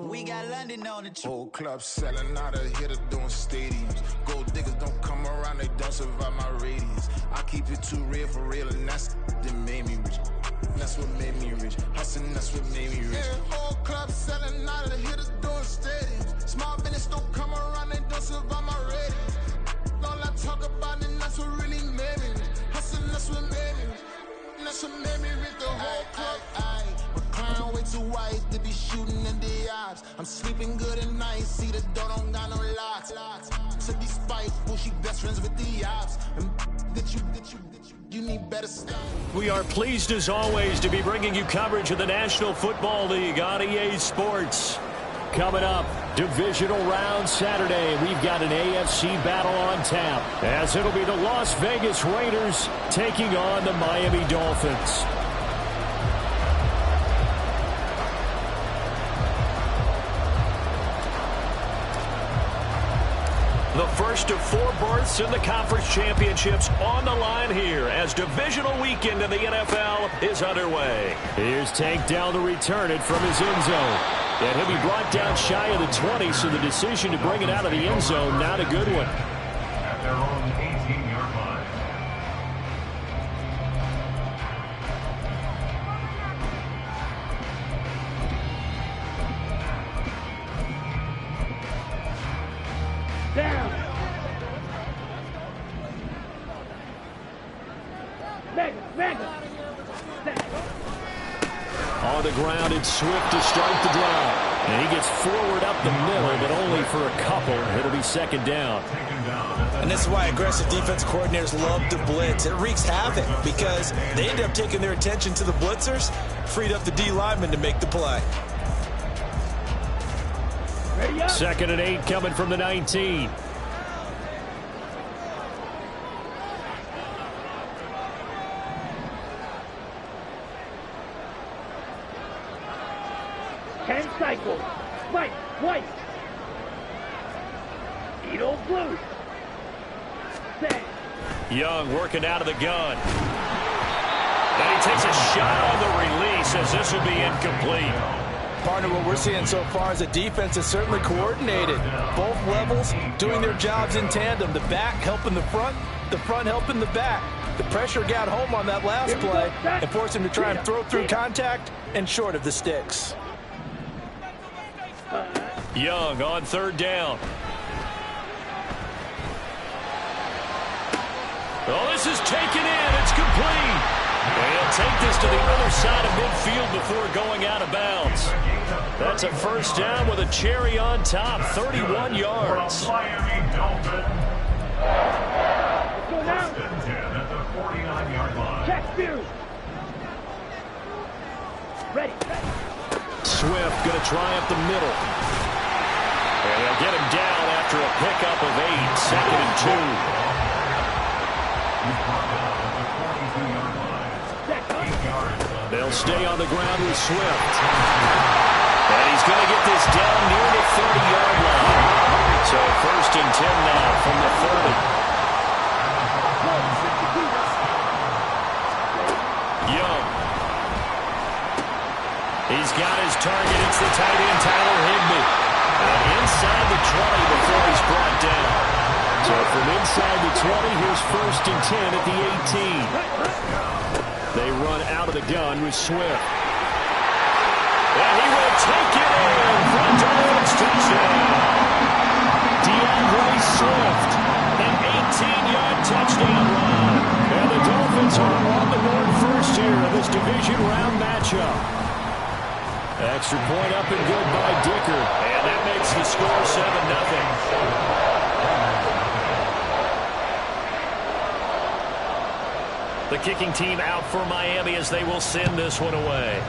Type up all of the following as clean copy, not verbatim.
We got London on the whole club selling out of here to doing stadiums. Gold diggers don't come around, they don't survive my radius. I keep it too real for real, and that's that made me rich. That's what made me rich. Hustling, that's what made me rich. Yeah, whole club selling out of here to doing stadiums. Small business don't come around, they don't survive my radius. All I talk about, and that's what really made me rich. Hustling, that's what made me rich. That's what made me rich. The whole club. My crown way too white to be shooting in the eyes. I'm sleeping good at night. See the door don't got no locks. To be spiteful, she best friends with the ops. And you need better stuff. We are pleased as always to be bringing you coverage of the National Football League on EA Sports. Coming up, divisional round Saturday. We've got an AFC battle on tap, as it'll be the Las Vegas Raiders taking on the Miami Dolphins. The first of 4 berths in the conference championships on the line here as divisional weekend in the NFL is underway. Here's Tank down to return it from his end zone. And he'll be brought down shy of the 20, so the decision to bring it out of the end zone, not a good one. At their own 18-yard line. Down. Mega. On the ground, it's Swift to start the drive. And he gets forward up the middle, but only for a couple. It'll be second down. And this is why aggressive defense coordinators love to blitz. It wreaks havoc because they end up taking their attention to the blitzers, freed up the D lineman to make the play. Second and 8 coming from the 19. Cycle. White. Edo blue. Set. Young working out of the gun. And he takes a shot on the release as this will be incomplete. Partner, what we're seeing so far is the defense is certainly coordinated. Both levels doing their jobs in tandem. The back helping the front helping the back. The pressure got home on that last play and forced him to try and throw through contact and short of the sticks. Young on third down. Oh, this is taken in. It's complete. And he'll take this to the other side of midfield before going out of bounds. That's a first down with a cherry on top, 31 yards. Miami Dolphins. First and 10 at the 49-yard line. Check spears. Ready. Swift going to try up the middle. And they'll get him down after a pickup of 8, second and 2. They'll stay on the ground with Swift. And he's going to get this down near the 30-yard line. So first and 10 now from the 30. Young. He's got his target. It's the tight end, Tyler Higbee. And inside the 20 before he's brought down. So from inside the 20, here's first and 10 at the 18. They run out of the gun with Swift. And he will take it in for a Dolphins touchdown. DeAndre Swift, an 18-yard touchdown run. And the Dolphins are on the board first here in this division round matchup. Extra point up and good by Dicker. And that makes the score 7-0. The kicking team out for Miami as they will send this one away.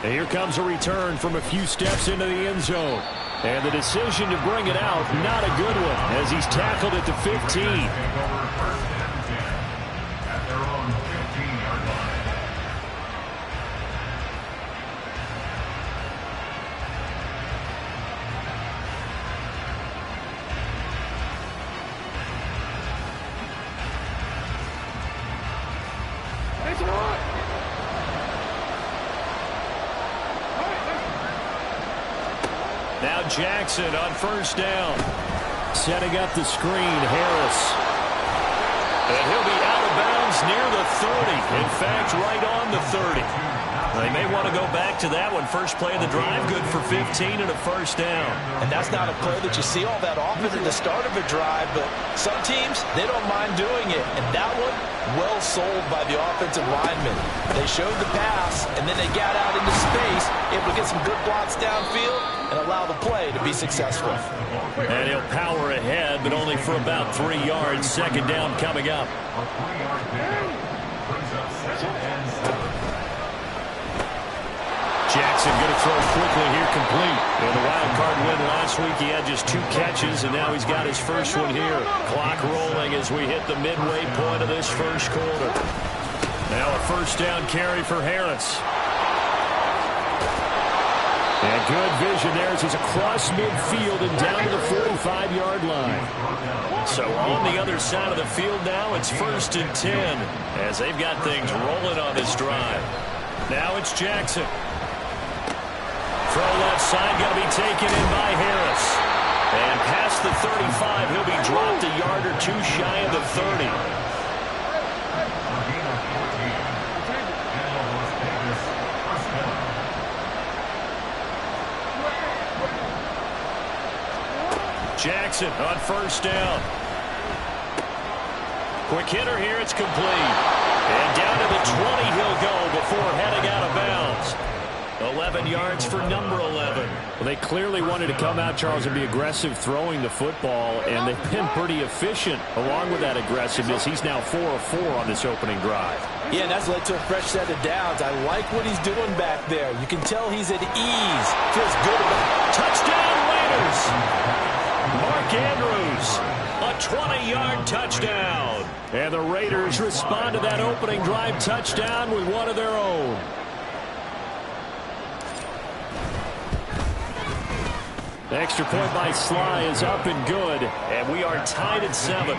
And here comes a return from a few steps into the end zone. And the decision to bring it out, not a good one, as he's tackled at the 15. Now Jackson on first down. Setting up the screen, Harris. And he'll be out of bounds near the 30. In fact, right on the 30. They may want to go back to that one. First play of the drive, good for 15 and a first down. And that's not a play that you see all that often at the start of a drive, but some teams, they don't mind doing it. And that one, well sold by the offensive linemen. They showed the pass, and then they got out into space, able to get some good blocks downfield and allow the play to be successful. And he'll power ahead, but only for about 3 yards. Second down coming up. Jackson going to throw quickly here, complete. In the wild card win last week, he had just 2 catches, and now he's got his first one here. Clock rolling as we hit the midway point of this first quarter. Now a first down carry for Harris. And good vision there as he's across midfield and down to the 45-yard line. So on the other side of the field now, it's 1st and 10 as they've got things rolling on this drive. Now it's Jackson. Throw left side, going to be taken in by Harris. And past the 35, he'll be dropped a yard or 2 shy of the 30. Jackson on first down. Quick hitter here, it's complete. And down to the 20 he'll go before heading out of bounds. 11 yards for number 11. Well, they clearly wanted to come out, Charles, and be aggressive throwing the football, and they've been pretty efficient along with that aggressiveness. He's now 4 of 4 on this opening drive. Yeah, and that's led to a fresh set of downs. I like what he's doing back there. You can tell he's at ease. Feels good about it. Touchdown, Raiders! Mark Andrews, a 20-yard touchdown. And the Raiders respond to that opening drive touchdown with one of their own. The extra point by Sly is up and good, and we are tied at 7.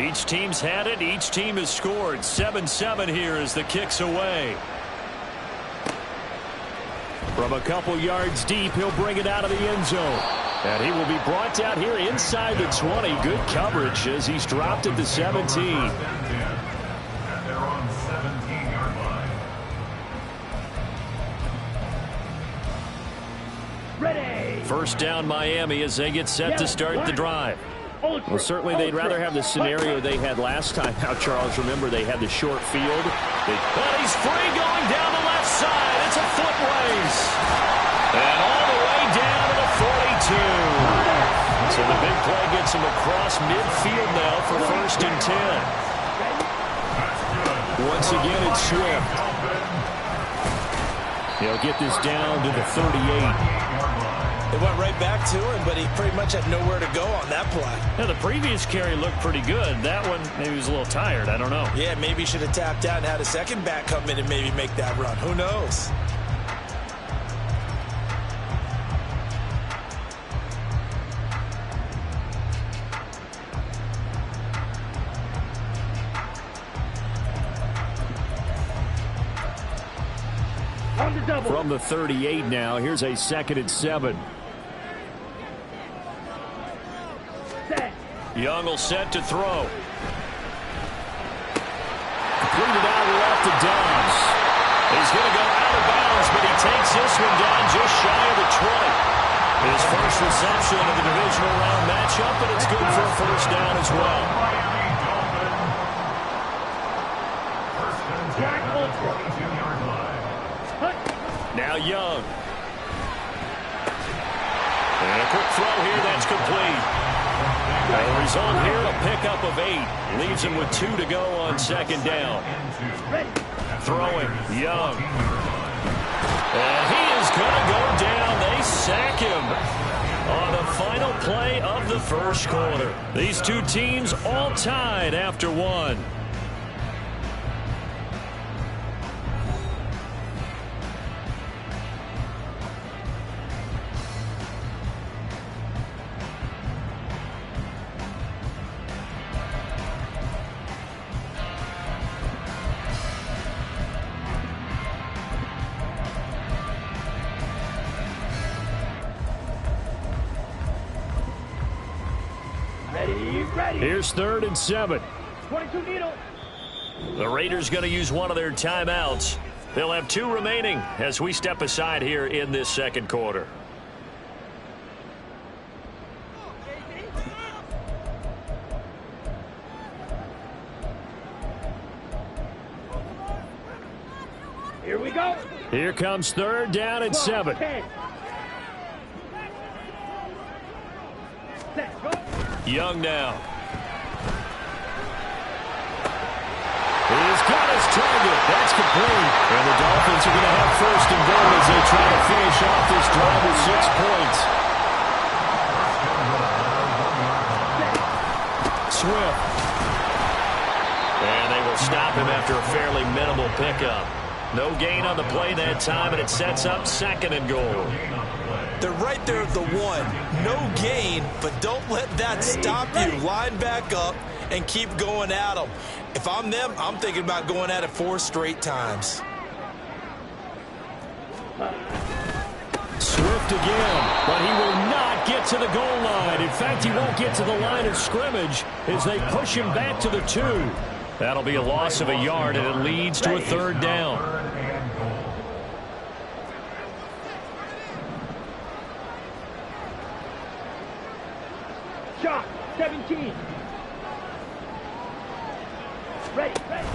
Each team's had it. Each team has scored. 7-7 here as the kick's away. From a couple yards deep, he'll bring it out of the end zone. And he will be brought down here inside the 20. Good coverage as he's dropped at the 17. Ready. First down Miami as they get set to start the drive. Well, certainly they'd rather have the scenario they had last time. Now, Charles, remember they had the short field. But he's free going down the left side. It's a foot race. And all the way down to the 42. So the big play gets him across midfield now for 1st and 10. Once again, it's Swift. He'll get this down to the 38. It went right back to him, but he pretty much had nowhere to go on that play. Yeah, the previous carry looked pretty good. That one, maybe he was a little tired. I don't know. Yeah, maybe he should have tapped out and had a second back come in and maybe make that run. Who knows? From the 38 now, here's a 2nd and 7. Young will set to throw. Completed out left to Dobbs. He's going to go out of bounds, but he takes this one down just shy of the 20. His first reception of the divisional round matchup, and it's good for a first down as well. Now Young. And a quick throw here, that's complete. The result here, a pickup of 8. Leaves him with 2 to go on 2nd down. Throwing, Young. And he is going to go down. They sack him on the final play of the first quarter. These two teams all tied after 1. Ready, ready. Here's 3rd and 7. 22 needle. The Raiders going to use one of their timeouts. They'll have 2 remaining as we step aside here in this second quarter. Here we go. Here comes 3rd down and 7. 10. Set, go. Young now. He's got his target. That's complete. And the Dolphins are going to have 1st and goal as they try to finish off this drive with 6 points. Swift. And they will stop him after a fairly minimal pickup. No gain on the play that time, and it sets up 2nd and goal. They're right there at the 1. No gain, but don't let that stop you. Line back up and keep going at them. If I'm them, I'm thinking about going at it 4 straight times. Swift again, but he will not get to the goal line. In fact, he won't get to the line of scrimmage as they push him back to the 2. That'll be a loss of a yard, and it leads to a 3rd down. Shot, 17. Ready, ready.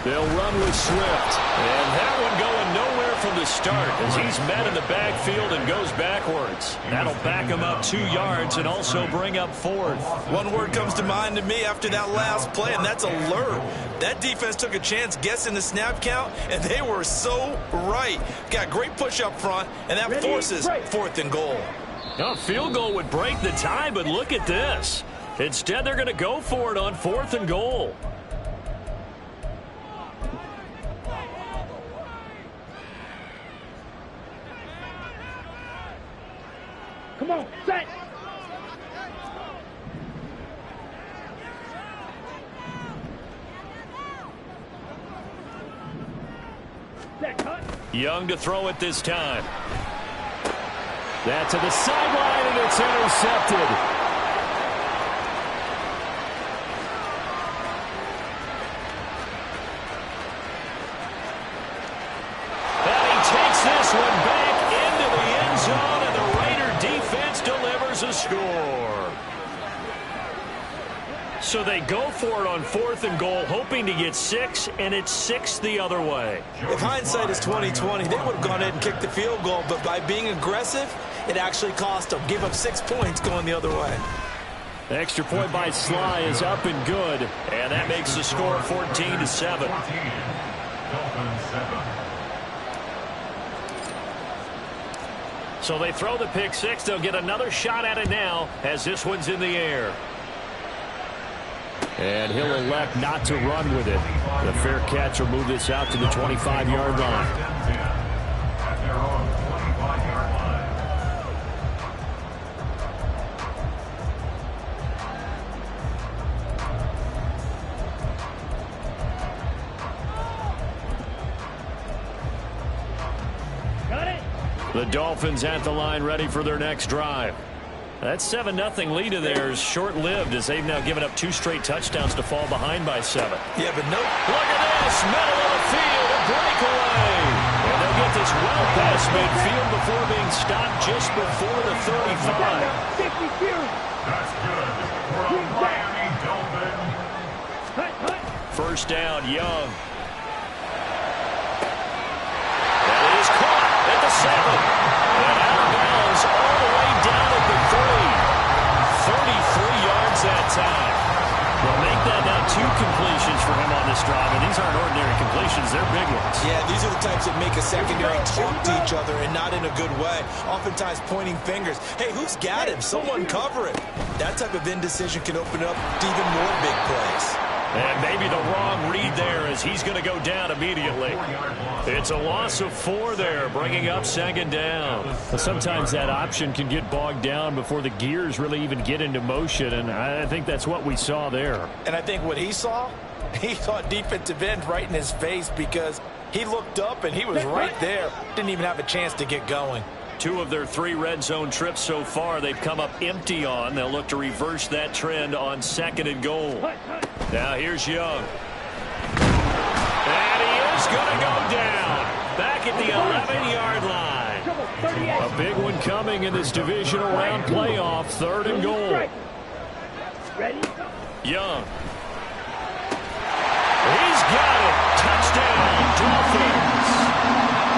They'll run with Swift. And that one going nowhere from the start as he's met in the backfield and goes backwards. That'll back him up 2 yards and also bring up 4th. One word comes to mind to me after that last play, and that's alert. That defense took a chance guessing the snap count, and they were so right. Got great push up front, and that forces 4th and goal. A field goal would break the tie, but look at this. Instead, they're going to go for it on 4th and goal. Come on, set. Set, cut. Young to throw it this time. That to the sideline, and it's intercepted. And he takes this one back into the end zone, and the Raider defense delivers a score. So they go for it on 4th and goal, hoping to get 6, and it's 6 the other way. If hindsight is 20/20, they would have gone ahead and kicked the field goal, but by being aggressive, it actually cost them. Give up 6 points going the other way. The extra point by Sly is up and good, and that makes the score 14-7. So they throw the pick 6. They'll get another shot at it now as this one's in the air. And he'll elect not to run with it. The fair catch will move this out to the 25-yard line. At their own 25-yard line. Got it. The Dolphins at the line ready for their next drive. That 7-0 lead of theirs short-lived as they've now given up 2 straight touchdowns to fall behind by 7. Yeah, but no. Look at this, middle of the field, a breakaway. And they'll get this well past midfield before being stopped just before the 35. 52. That's good. From Miami Dolphins. Hut, hut. First down, Young. That is caught at the 7. And out of bounds all the way down at the 3. 33 yards that time. Well, make that now 2 completions for him on this drive, and these aren't ordinary completions. They're big ones. Yeah, these are the types that make a secondary talk to each other, and not in a good way. Oftentimes pointing fingers. Hey, who's got him? Someone cover it. That type of indecision can open up to even more big plays. And maybe the wrong read there as he's going to go down immediately. It's a loss of 4 there, bringing up 2nd down. Well, sometimes that option can get bogged down before the gears really even get into motion, and I think that's what we saw there. And I think what he saw defensive end right in his face because he looked up and he was right there. Didn't even have a chance to get going. 2 of their 3 red zone trips so far, they've come up empty on. They'll look to reverse that trend on 2nd and goal. Now here's Young. And he is going to go down. Back at the 11-yard line. A big one coming in this divisional round playoff. 3rd and goal. Young. He's got it. Touchdown, Dolphins.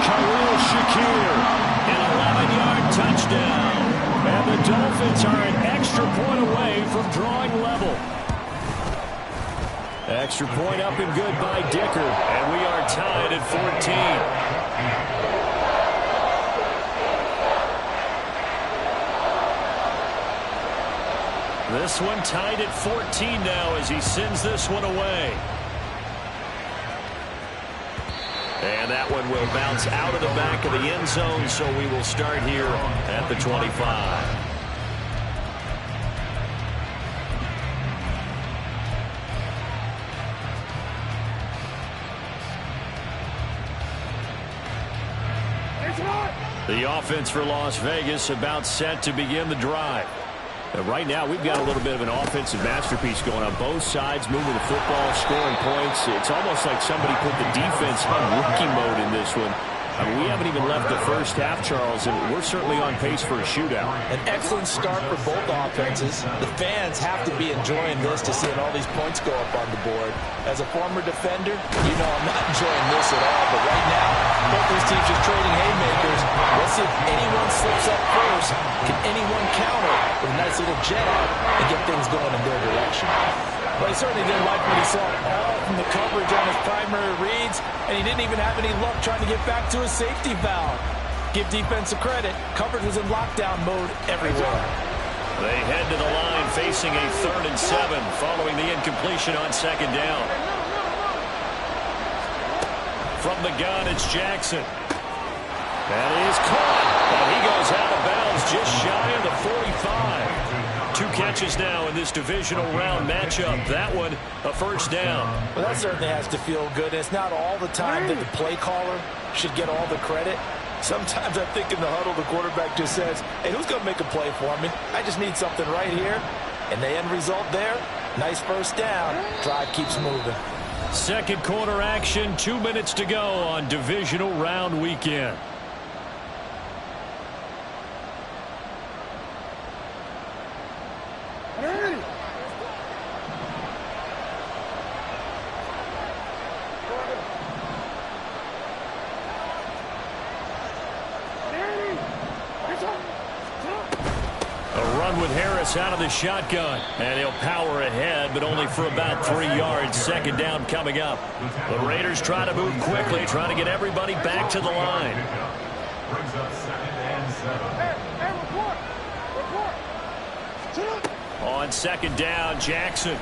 Khalil Shakir, an 11-yard touchdown. And the Dolphins are an extra point away from drawing level. Extra point up and good by Dicker. And we are tied at 14. This one tied at 14 now as he sends this one away. And that one will bounce out of the back of the end zone, so we will start here at the 25. The offense for Las Vegas about set to begin the drive. Right now, we've got a little bit of an offensive masterpiece going on both sides, moving the football, scoring points. It's almost like somebody put the defense on rookie mode in this one. I mean, we haven't even left the first half, Charles, and we're certainly on pace for a shootout. An excellent start for both offenses. The fans have to be enjoying this to seeing all these points go up on the board. As a former defender, you know I'm not enjoying this at all, but right now, both these teams just trading haymakers. Let's see if anyone slips up first. Can anyone counter with a nice little jab and get things going in their direction? Well, he certainly didn't like what he saw all from the coverage on his primary reads, and he didn't even have any luck trying to get back to his safety valve. Give defense a credit. Coverage was in lockdown mode everywhere. They head to the line facing a 3rd and 7 following the incompletion on 2nd down. From the gun, it's Jackson. That is caught, and he goes out of bounds just shy of the 45. 2 catches now in this divisional round matchup. That one, a 1st down. Well, that certainly has to feel good. It's not all the time that the play caller should get all the credit. Sometimes I think in the huddle, the quarterback just says, hey, who's going to make a play for me? I just need something right here. And the end result there, nice 1st down. Drive keeps moving. 2nd quarter action, 2 minutes to go on divisional round weekend. With Harris out of the shotgun, and he'll power ahead, but only for about 3 yards. 2nd down coming up. The Raiders try to move quickly, trying to get everybody back to the line. Brings up 2nd and 7. On 2nd down, Jackson.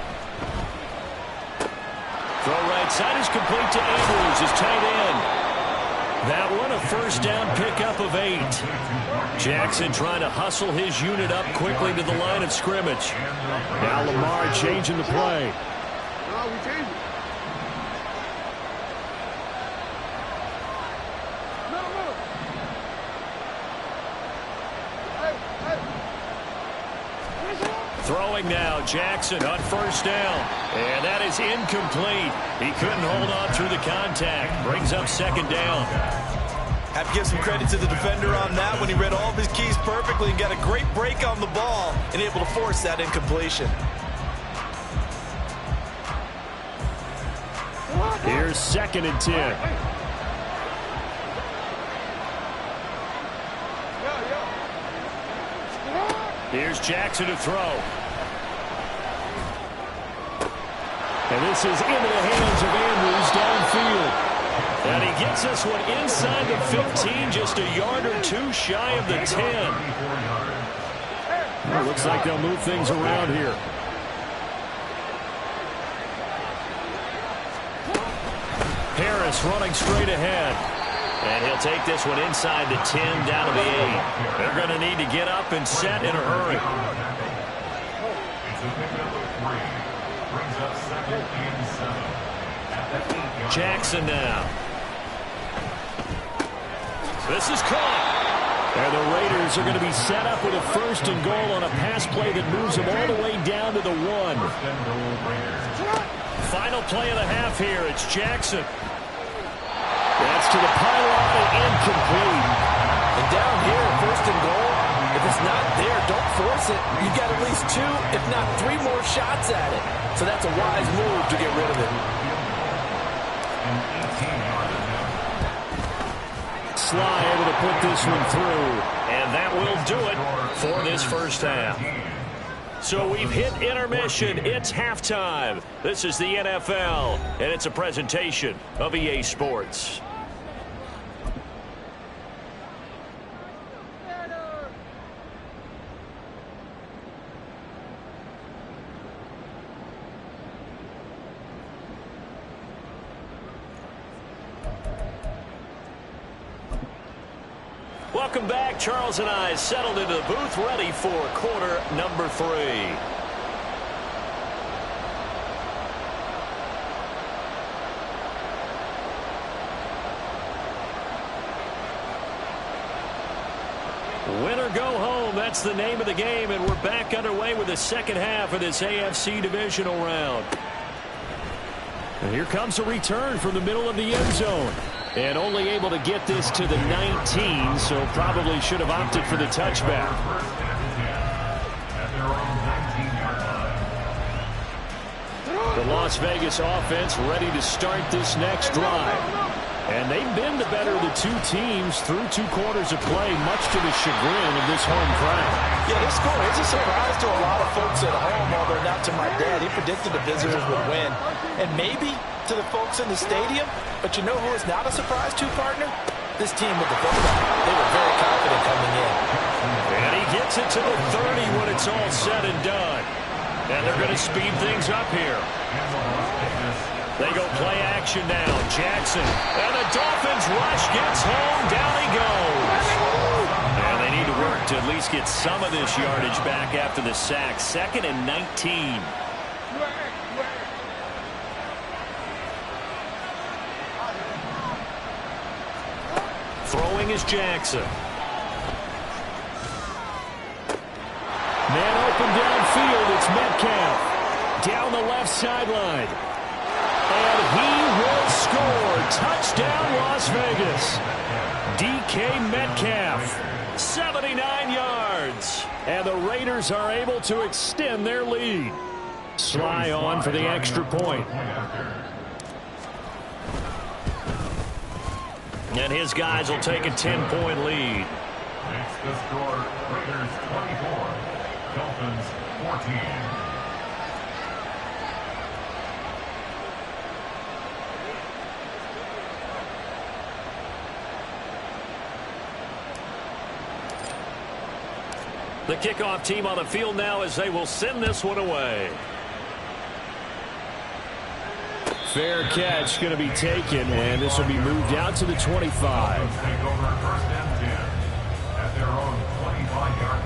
Throw right side is complete to Andrews, his tight end. That one, a 1st down pickup of 8. Jackson trying to hustle his unit up quickly to the line of scrimmage. Now Lamar changing the play. Throwing now, Jackson on 1st down. And that is incomplete. He couldn't hold on through the contact. Brings up 2nd down. Have to give some credit to the defender on that when he read all of his keys perfectly and got a great break on the ball and able to force that incompletion. Here's 2nd and 10. Here's Jackson to throw. And this is into the hands of Andrews downfield. And he gets this one inside the 15, just a yard or 2 shy of the 10. Well, looks like they'll move things around here. Harris running straight ahead. And he'll take this one inside the 10, down to the 8. They're going to need to get up and set in a hurry. Jackson now. This is caught. And the Raiders are going to be set up with a 1st and goal on a pass play that moves them all the way down to the 1. Final play of the half here. It's Jackson. That's to the pylon and incomplete. And down here, 1st and goal, if it's not there, don't force it. You've got at least 2, if not 3 more shots at it. So that's a wise move to get rid of it. Sly able to put this one through. And that will do it for this first half. So we've hit intermission. It's halftime. This is the NFL, and it's a presentation of EA Sports. Welcome back. Charles and I settled into the booth, ready for quarter number 3. Win or go home, that's the name of the game, and we're back underway with the second half of this AFC divisional round. And here comes a return from the middle of the end zone. And only able to get this to the 19, so probably should have opted for the touchback. The Las Vegas offense ready to start this next drive. And they've been the better of the 2 teams through 2 quarters of play, much to the chagrin of this home crowd. Yeah, this score is a surprise to a lot of folks at home, although not to my dad. He predicted the visitors would win. And maybe to the folks in the stadium, but you know who is not a surprise to, partner? This team with the football. They were very confident coming in. And he gets it to the 30 when it's all said and done. And they're going to speed things up here. They go play action now. Jackson. And the Dolphins rush, gets home. Down he goes. And they need to work to at least get some of this yardage back after the sack. 2nd and 19. Throwing is Jackson. Man open downfield. It's Metcalf. Down the left sideline. And he will score. Touchdown, Las Vegas. DK Metcalf. 79 yards. And the Raiders are able to extend their lead. Sly on for the extra point. And his guys will take a 10-point lead. Makes the score Raiders 24, Dolphins 14. The kickoff team on the field now as they will send this one away. Fair catch going to be taken, and this will be moved out to the 25. Take over 1st and 10 at their own 25-yard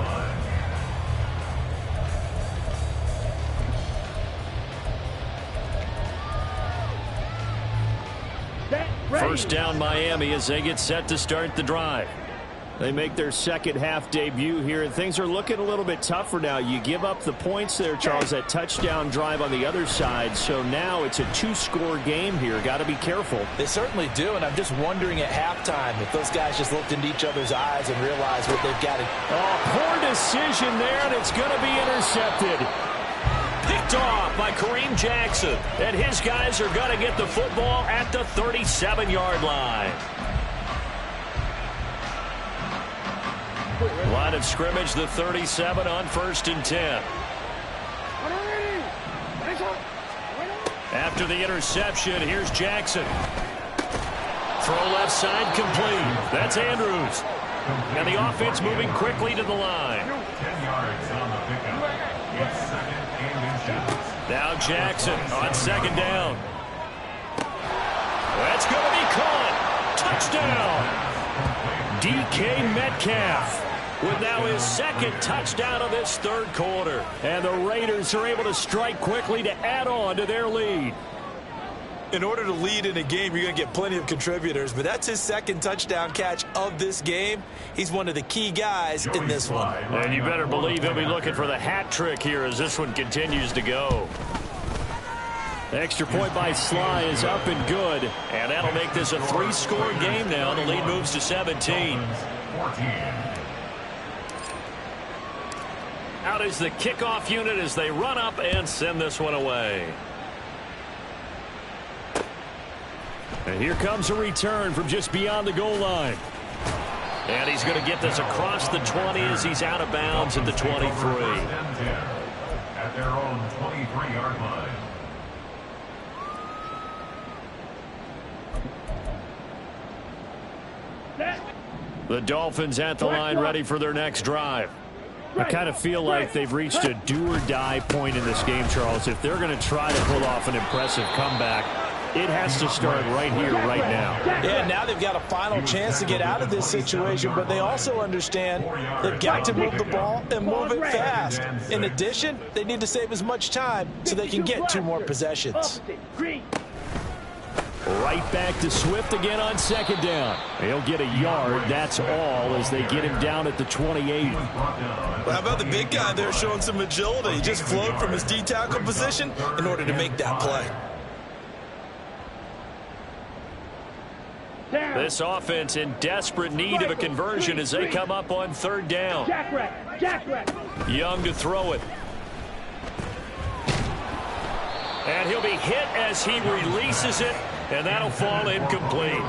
line. First down Miami as they get set to start the drive. They make their second half debut here, and things are looking a little bit tougher now. You give up the points there, Charles, that touchdown drive on the other side. So now it's a 2-score game here. Got to be careful. They certainly do, and I'm just wondering at halftime if those guys just looked into each other's eyes and realized what they've got to. Oh, poor decision there, and it's going to be intercepted. Picked off by Kareem Jackson, and his guys are going to get the football at the 37-yard line. Line of scrimmage, the 37 on 1st and 10. After the interception, here's Jackson. Throw left side complete. That's Andrews. And the offense moving quickly to the line. 10 yards on the pickup. It's 2nd and inches. Now Jackson on 2nd down. That's going to be caught. Touchdown. DK Metcalf with now his 2nd touchdown of this 3rd quarter. And the Raiders are able to strike quickly to add on to their lead. In order to lead in a game, you're going to get plenty of contributors, but that's his second touchdown catch of this game. He's one of the key guys in this one. And you better believe he'll be looking for the hat trick here as this one continues to go. The extra point by Sly is up and good, and that'll make this a 3-score game now. The lead moves to 17. Out is the kickoff unit as they run up and send this one away. And here comes a return from just beyond the goal line. And he's going to get this across the 20 as he's out of bounds at the 23. At their own 23-yard line. The Dolphins at the line ready for their next drive. I kind of feel like they've reached a do-or-die point in this game, Charles. If they're going to try to pull off an impressive comeback, it has to start right here, right now. Yeah, now they've got a final chance to get out of this situation, but they also understand they've got to move the ball and move it fast. In addition, they need to save as much time so they can get 2 more possessions. Right back to Swift again on second down. He'll get a yard, that's all, as they get him down at the 28. Well, how about the big guy there showing some agility? He just flowed from his D-tackle position in order to make that play. This offense in desperate need of a conversion as they come up on third down. Young to throw it. And he'll be hit as he releases it, and that'll fall incomplete.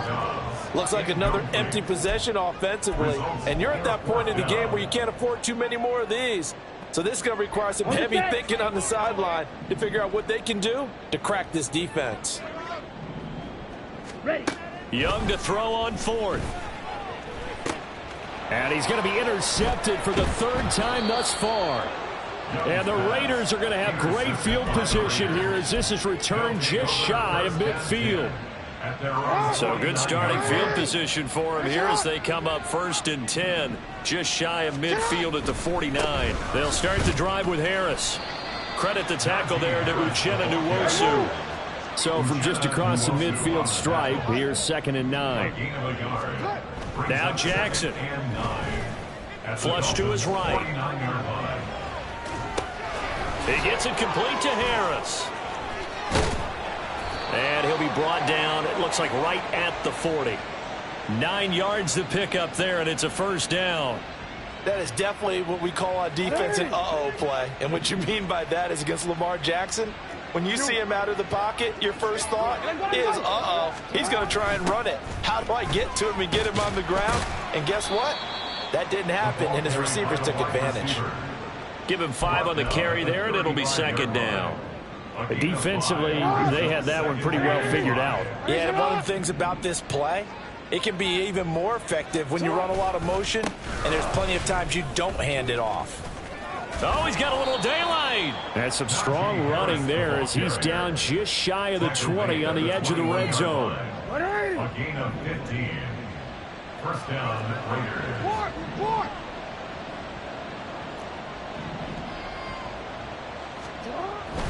Looks like another empty possession offensively, and you're at that point in the game where you can't afford too many more of these. So this is going to require some heavy thinking on the sideline to figure out what they can do to crack this defense. Ready. Young to throw on fourth. And he's going to be intercepted for the 3rd time thus far. And the Raiders are going to have great field position here as this is returned just shy of midfield. So good starting field position for him here as they come up 1st and 10, just shy of midfield at the 49. They'll start the drive with Harris. Credit the tackle there to Uchenna Nwosu. So from just across the midfield stripe, here's 2nd and 9. Now Jackson. Flush to his right. He gets it complete to Harris. And he'll be brought down, it looks like right at the 40. 9 yards to pick up there, and it's a 1st down. That is definitely what we call on defense an uh-oh play. And what you mean by that is against Lamar Jackson, when you see him out of the pocket, your first thought is, uh-oh, he's going to try and run it. How do I get to him and get him on the ground? And guess what? That didn't happen, and his receivers took advantage. Give him 5 on the carry there, and it'll be 2nd down. Defensively, they had that one pretty well figured out. Yeah, and one of the things about this play, it can be even more effective when you run a lot of motion, and there's plenty of times you don't hand it off. Oh, he's got a little daylight. That's some strong running there as he's down just shy of the 20 on the edge of the red zone. A gain of 15. 1st down, Raiders.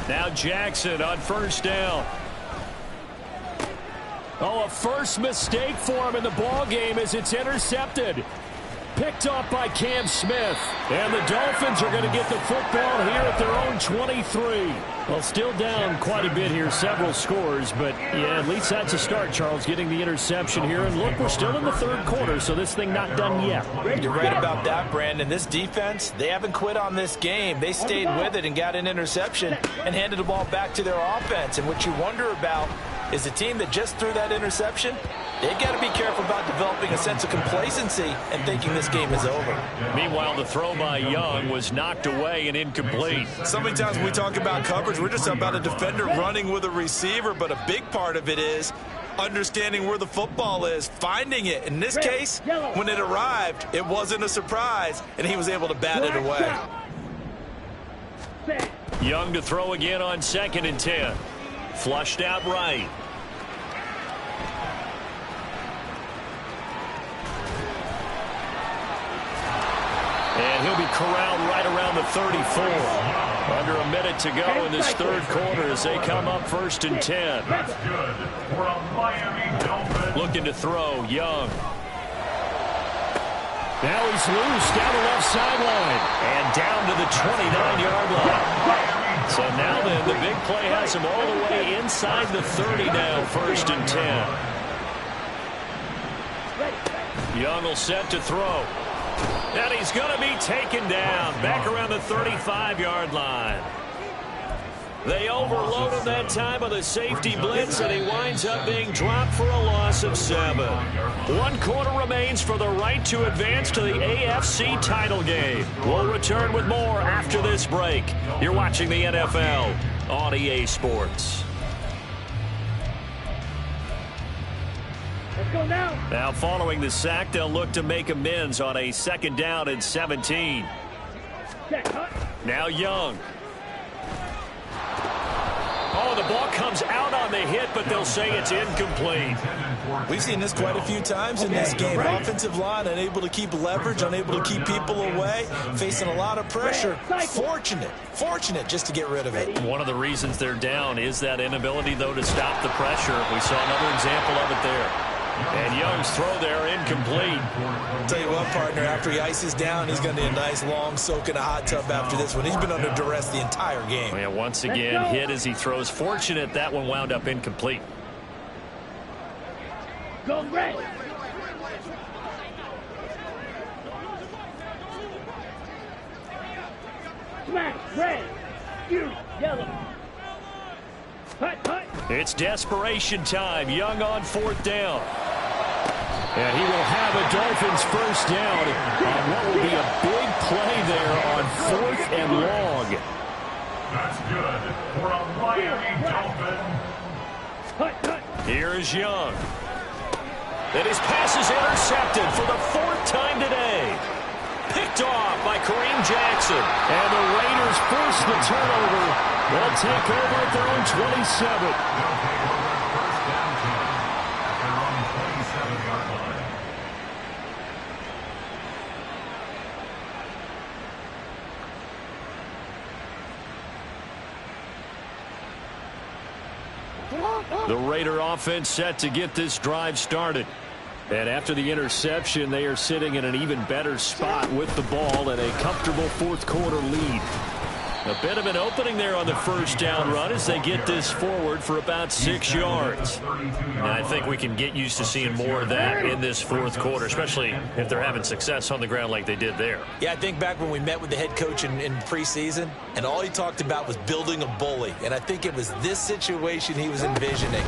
Now Jackson on 1st down. Oh, a first mistake for him in the ball game as it's intercepted. Picked off by Cam Smith. And the Dolphins are going to get the football here at their own 23. Well, still down quite a bit here, several scores. But, yeah, at least that's a start, Charles, getting the interception here. And, look, we're still in the 3rd quarter, so this thing not done yet. You're right about that, Brandon. This defense, they haven't quit on this game. They stayed with it and got an interception and handed the ball back to their offense. And what you wonder about is the team that just threw that interception, they got to be careful about developing a sense of complacency and thinking this game is over. Meanwhile, the throw by Young was knocked away and incomplete. So many times when we talk about coverage, we're just about a defender running with a receiver, but a big part of it is understanding where the football is, finding it. In this case, when it arrived, it wasn't a surprise, and he was able to bat it away. Young to throw again on 2nd and 10. Flushed out right. And he'll be corralled right around the 34. Under a minute to go in this third quarter as they come up 1st and 10. That's good for a Miami Dolphins. Looking to throw, Young. Now he's loose down the left sideline and down to the 29-yard line. So now then, the big play has him all the way inside the 30 now, 1st and 10. Young will set to throw. And he's going to be taken down back around the 35-yard line. They overload him that time with a safety blitz, and he winds up being dropped for a loss of 7. 1 quarter remains for the right to advance to the AFC title game. We'll return with more after this break. You're watching the NFL on EA Sports. Let's go now. Now following the sack, they'll look to make amends on a 2nd down and 17. Now Young. Oh, the ball comes out on the hit, but they'll say it's incomplete. We've seen this quite a few times in this game. Offensive line unable to keep leverage, unable to keep people away, facing a lot of pressure. Fortunate just to get rid of it. One of the reasons they're down is that inability, though, to stop the pressure. We saw another example of it there. And Young's throw there incomplete. I'll tell you what, partner, after he ices down, he's going to need a nice long soak in a hot tub after this one. He's been under duress the entire game. Yeah, once again, hit as he throws. Fortunate that one wound up incomplete. Go red. Smash red. You yellow. Hut. It's desperation time. Young on 4th down. And he will have a Dolphins 1st down on what will be a big play there on 4th and long. That's good for a Miami Dolphins. Here is Young. And his pass is intercepted for the 4th time today. Picked off by Kareem Jackson. And the Raiders force the turnover. They'll take over at their own 27. The Raider offense set to get this drive started. And after the interception, they are sitting in an even better spot with the ball and a comfortable 4th quarter lead. A bit of an opening there on the 1st down run as they get this forward for about 6 yards. And I think we can get used to seeing more of that in this 4th quarter, especially if they're having success on the ground like they did there. Yeah, I think back when we met with the head coach in preseason, and all he talked about was building a bully. And I think it was this situation he was envisioning.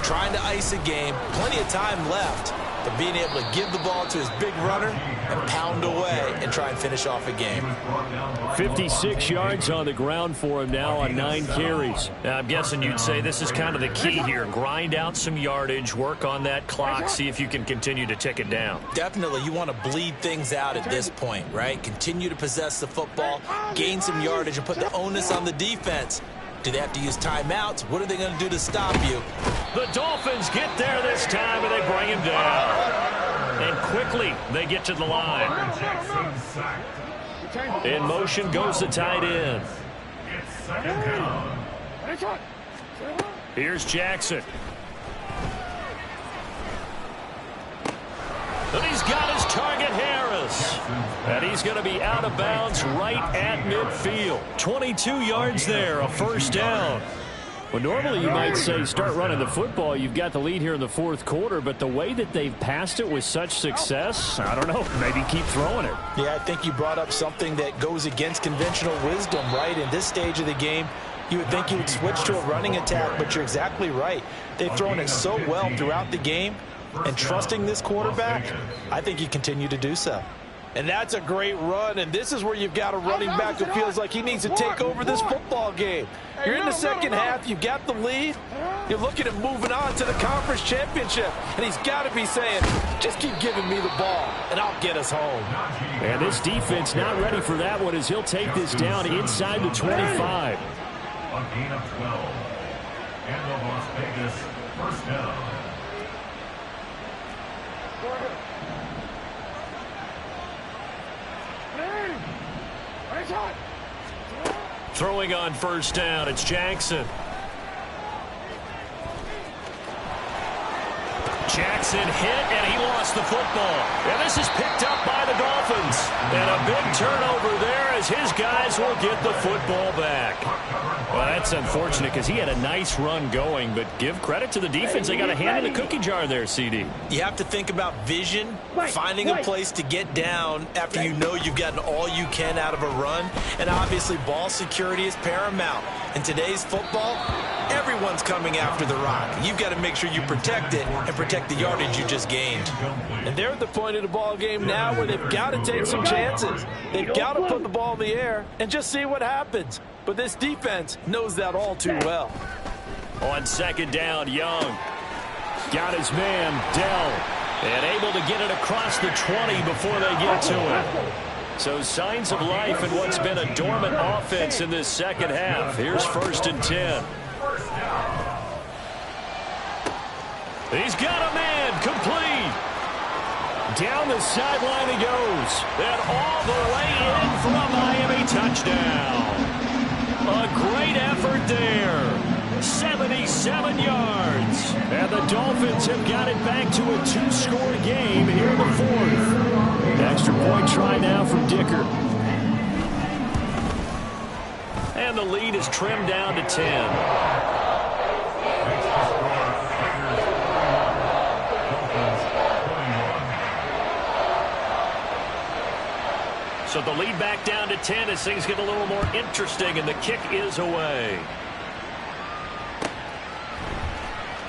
Trying to ice a game, plenty of time left, but being able to give the ball to his big runner and pound away and try and finish off a game. 56 yards on the ground for him now on 9 carries. Now, I'm guessing you'd say this is kind of the key here. Grind out some yardage, work on that clock, see if you can continue to tick it down. Definitely, you want to bleed things out at this point, right? Continue to possess the football, gain some yardage, and put the onus on the defense. Do they have to use timeouts? What are they going to do to stop you? The Dolphins get there this time, and they bring him down. And quickly, they get to the line. In motion goes the tight end. Here's Jackson. And he's got his target, Harris. And he's going to be out of bounds right at midfield. 22 yards there, a 1st down. Well, normally you might say start running the football. You've got the lead here in the 4th quarter, but the way that they've passed it with such success, I don't know, maybe keep throwing it. Yeah, I think you brought up something that goes against conventional wisdom, right? In this stage of the game, you would think you would switch to a running attack, but you're exactly right. They've thrown it so well throughout the game, and trusting this quarterback, I think you continue to do so. And that's a great run, and this is where you've got a running back who feels like he needs to take over this football game. You're in the 2nd half, you've got the lead, you're looking at moving on to the conference championship, and he's got to be saying, just keep giving me the ball, and I'll get us home. And this defense not ready for that one as he'll take this down inside the 25. A gain of 12. And the Las Vegas 1st down. Throwing on first down, it's Jackson. Jackson hit, and he lost the football. And this is picked up by the Dolphins. And a big turnover there as his guys will get the football back. Well, that's unfortunate because he had a nice run going, but give credit to the defense. They got a hand in the cookie jar there, CD. You have to think about vision, finding a place to get down after you know you've gotten all you can out of a run. And obviously, ball security is paramount. In today's football, everyone's coming after the rock. You've got to make sure you protect it and protect the yardage you just gained. And they're at the point of the ball game now where they've got to take some chances. They've got to put the ball in the air and just see what happens. But this defense knows that all too well. On second down, Young got his man, Dell, and able to get it across the 20 before they get to him. So signs of life in what's been a dormant offense in this second half. Here's 1st and 10. He's got a man, complete. Down the sideline he goes. And all the way in for a Miami touchdown. A great effort there. 77 yards. And the Dolphins have got it back to a 2-score game here in the 4th. Extra point try now from Dicker. And the lead is trimmed down to 10. So the lead back down to 10 as things get a little more interesting, and the kick is away.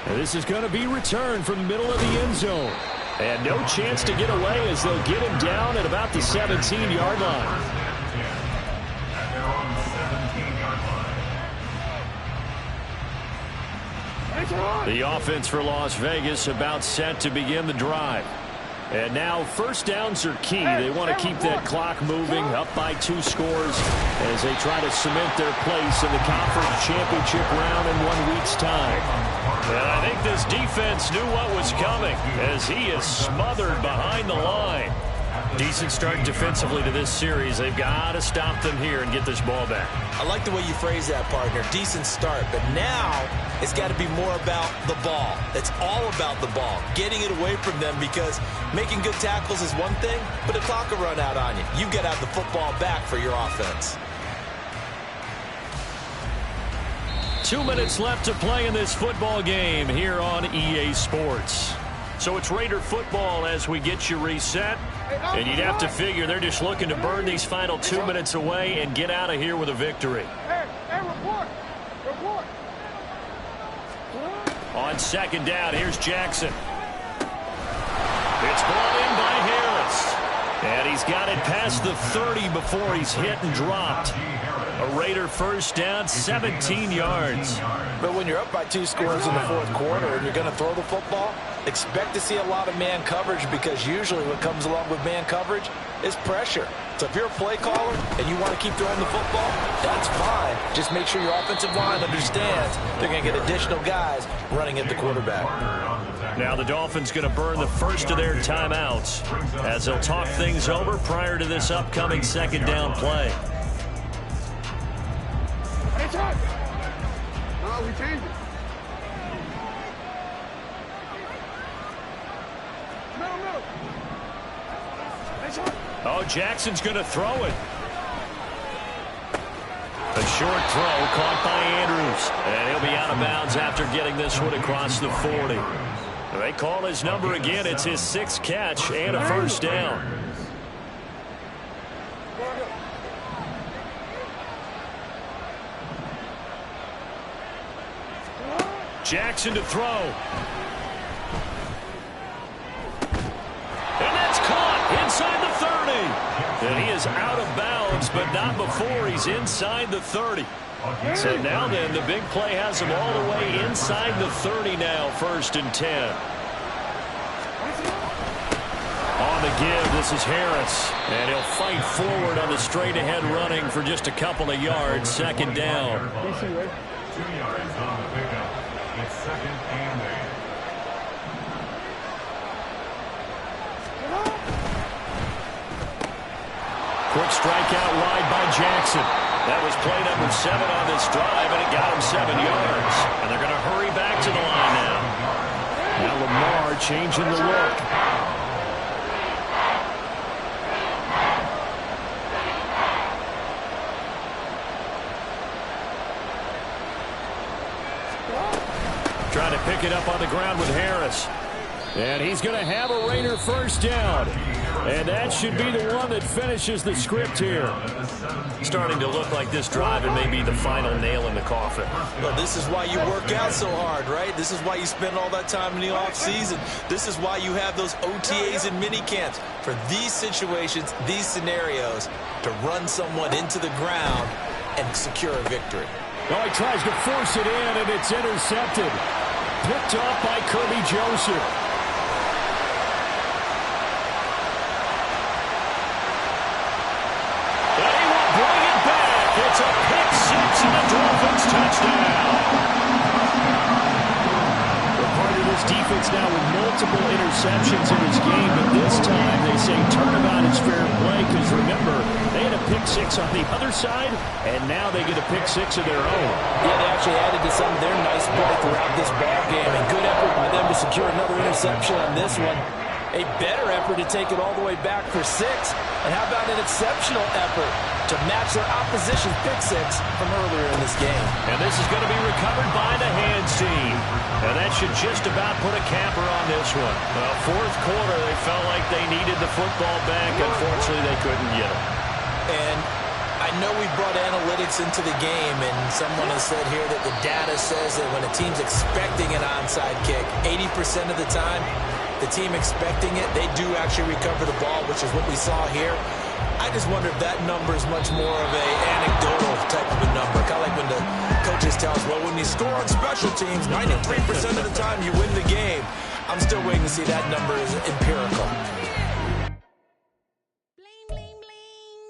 And this is going to be returned from the middle of the end zone. And no chance to get away as they'll get him down at about the 17-yard line. The offense for Las Vegas about set to begin the drive. And now first downs are key. They want to keep that clock moving, up by 2 scores as they try to cement their place in the conference championship round in 1 week's time. And I think this defense knew what was coming as he is smothered behind the line. Decent start defensively to this series. They've got to stop them here and get this ball back. I like the way you phrase that, partner. Decent start, but now it's got to be more about the ball. It's all about the ball, getting it away from them, because making good tackles is one thing, but the clock will run out on you. You've got to have the football back for your offense. 2 minutes left to play in this football game here on EA Sports. So it's Raider football as we get you reset. And you'd have to figure they're just looking to burn these final 2 minutes away and get out of here with a victory. On second down, here's Jackson. It's brought in by Harris. And he's got it past the 30 before he's hit and dropped. A Raider first down, 17 yards. But when you're up by 2 scores in the 4th quarter and you're going to throw the football, expect to see a lot of man coverage, because usually what comes along with man coverage is pressure. So if you're a play caller and you want to keep throwing the football, that's fine. Just make sure your offensive line understands they're going to get additional guys running at the quarterback. Now the Dolphins going to burn the first of their timeouts as they'll talk things over prior to this upcoming second down play. No, we changed it. Oh, Jackson's going to throw it. A short throw caught by Andrews. And he'll be out of bounds after getting this one across the 40. They call his number again. It's his 6th catch and a first down. Jackson to throw. And that's caught inside the 30. And he is out of bounds, but not before he's inside the 30. So now then, the big play has him all the way inside the 30 now, 1st and 10. On the give, this is Harris. And he'll fight forward on the straight-ahead running for just a couple of yards, 2nd down. 2 yards on the pickup. It's 2nd and 8. Quick strikeout wide by Jackson. That was play number 7 on this drive, and it got him 7 yards. And they're going to hurry back to the line now. Now Lamar changing the look. Trying to pick it up on the ground with Harris. And he's going to have a Raider first down. And that should be the one that finishes the script here. Starting to look like this drive and maybe the final nail in the coffin. Well, this is why you work out so hard, right? This is why you spend all that time in the offseason. This is why you have those OTAs and mini camps. For these situations, these scenarios, to run someone into the ground and secure a victory. Well, he tries to force it in, and it's intercepted. Picked off by Kirby Joseph. It's a pick 6 and the Dolphins touchdown. We're part of this defense now with multiple interceptions in this game, but this time they say turnabout is fair play because remember, they had a pick 6 on the other side, and now they get a pick 6 of their own. Yeah, they actually added to some of their nice play throughout this ball game, and good effort by them to secure another interception on this one. A better effort to take it all the way back for 6. And how about an exceptional effort to match their opposition's pick 6 from earlier in this game. And this is going to be recovered by the hands team. And that should just about put a capper on this one. Well, fourth quarter, they felt like they needed the football back. Unfortunately, they couldn't get it. And I know we brought analytics into the game, and someone has said here that the data says that when a team's expecting an onside kick, 80% of the time, the team expecting it, they do actually recover the ball, which is what we saw here. I just wonder if that number is much more of an anecdotal type of a number. Kind of like when the coaches tell us, well, when you score on special teams, 93% of the time you win the game. I'm still waiting to see that number is empirical.